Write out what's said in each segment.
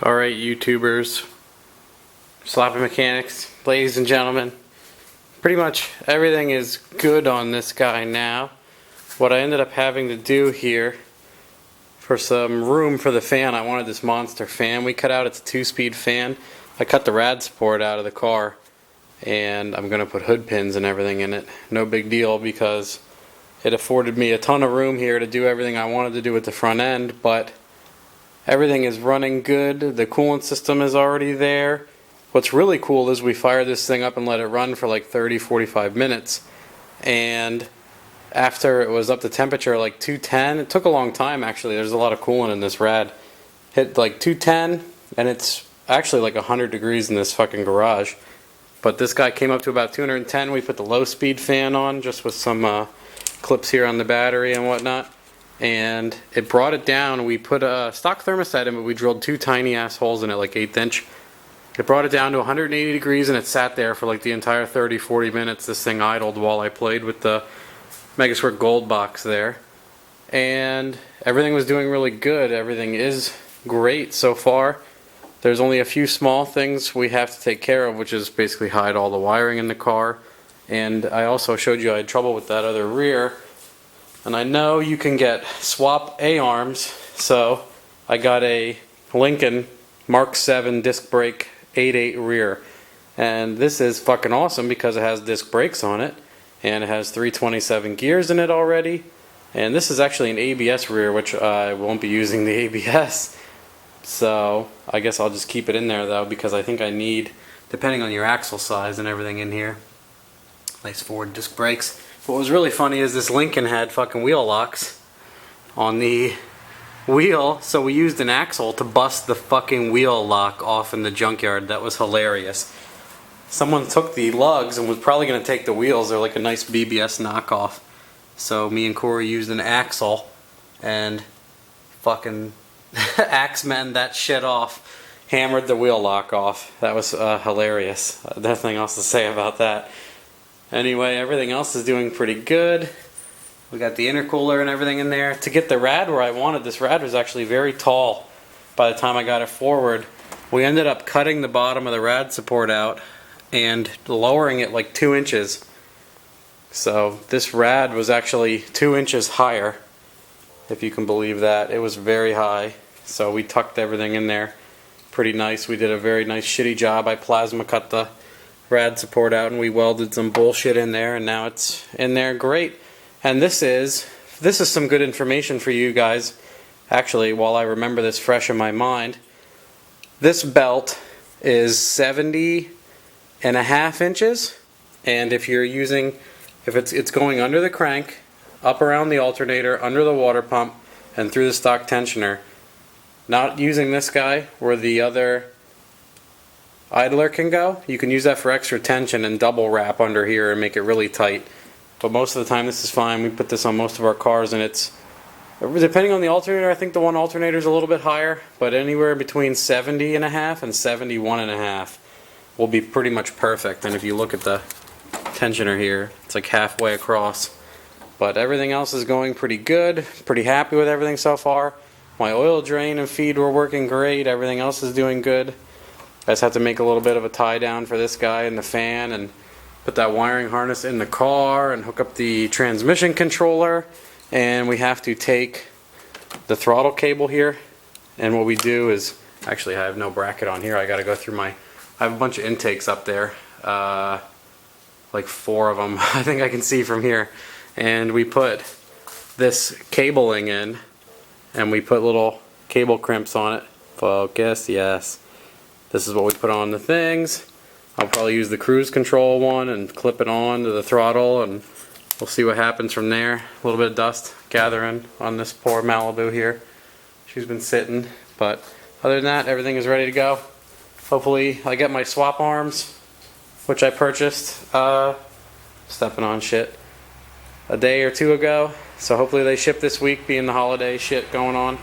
Alright, YouTubers, sloppy mechanics, ladies and gentlemen, pretty much everything is good on this guy now. What I ended up having to do here, for some room for the fan, I wanted this monster fan we cut out. It's a 2-speed fan. I cut the rad support out of the car, and I'm going to put hood pins and everything in it. No big deal, because it afforded me a ton of room here to do everything I wanted to do with the front end, but everything is running good. The coolant system is already there. What's really cool is we fire this thing up and let it run for like 30-45 minutes, and after it was up to temperature like 210, it took a long time actually, there's a lot of coolant in this rad, hit like 210, and it's actually like 100 degrees in this fucking garage. But this guy came up to about 210. We put the low speed fan on just with some clips here on the battery and whatnot, and it brought it down. We put a stock thermostat in, but we drilled 2 tiny ass holes in it, like 1/8 inch. It brought it down to 180 degrees, and it sat there for like the entire 30-40 minutes. This thing idled while I played with the Megasquirt Gold box there, and everything was doing really good. Everything is great so far. There's only a few small things we have to take care of, which is basically hide all the wiring in the car. And I also showed you I had trouble with that other rear, and I know you can get swap A-arms, so I got a Lincoln Mark 7 disc brake 8/8 rear, and this is fucking awesome because it has disc brakes on it, and it has 327 gears in it already. And this is actually an ABS rear, which I won't be using the ABS, so I guess I'll just keep it in there though, because I think I need, depending on your axle size and everything in here, nice forward disc brakes. What was really funny is this Lincoln had fucking wheel locks on the wheel, so we used an axle to bust the fucking wheel lock off in the junkyard. That was hilarious. Someone took the lugs and was probably going to take the wheels. They're like a nice BBS knockoff. So me and Corey used an axle and fucking axemen that shit off. Hammered the wheel lock off. That was hilarious. Nothing else to say about that. Anyway, everything else is doing pretty good. We got the intercooler and everything in there. To get the rad where I wanted, this rad was actually very tall by the time I got it forward. We ended up cutting the bottom of the rad support out and lowering it like 2 inches. So this rad was actually 2 inches higher, if you can believe that. It was very high. So we tucked everything in there pretty nice. We did a very nice shitty job. I plasma cut the rad support out and we welded some bullshit in there, and now it's in there great. And this is some good information for you guys. Actually, while I remember this fresh in my mind, this belt is 70.5 inches, and if you're using, if it's going under the crank, up around the alternator, under the water pump, and through the stock tensioner. Not using this guy where the other idler can go, you can use that for extra tension and double wrap under here and make it really tight. But most of the time this is fine. We put this on most of our cars, and it's, depending on the alternator, I think the one alternator is a little bit higher, but anywhere between 70.5 and 71.5 will be pretty much perfect. And if you look at the tensioner here, it's like halfway across. But everything else is going pretty good. Pretty happy with everything so far. My oil drain and feed were working great. Everything else is doing good. I just have to make a little bit of a tie down for this guy and the fan, and put that wiring harness in the car and hook up the transmission controller. And we have to take the throttle cable here, and what we do is, actually I have no bracket on here. I gotta go through I have a bunch of intakes up there, like 4 of them I think I can see from here, and we put this cabling in, and we put little cable crimps on it. Focus, yes. This is what we put on the things. I'll probably use the cruise control one and clip it on to the throttle, and we'll see what happens from there. A little bit of dust gathering on this poor Malibu here. She's been sitting, but other than that, everything is ready to go. Hopefully I get my swap arms, which I purchased, stepping on shit, a day or 2 ago. So hopefully they ship this week, being the holiday shit going on.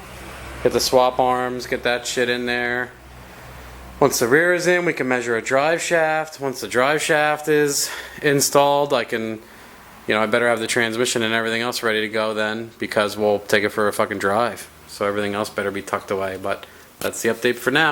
Get the swap arms, get that shit in there. Once the rear is in, we can measure a drive shaft. Once the drive shaft is installed, I can, I better have the transmission and everything else ready to go then, because we'll take it for a fucking drive. So everything else better be tucked away. But that's the update for now.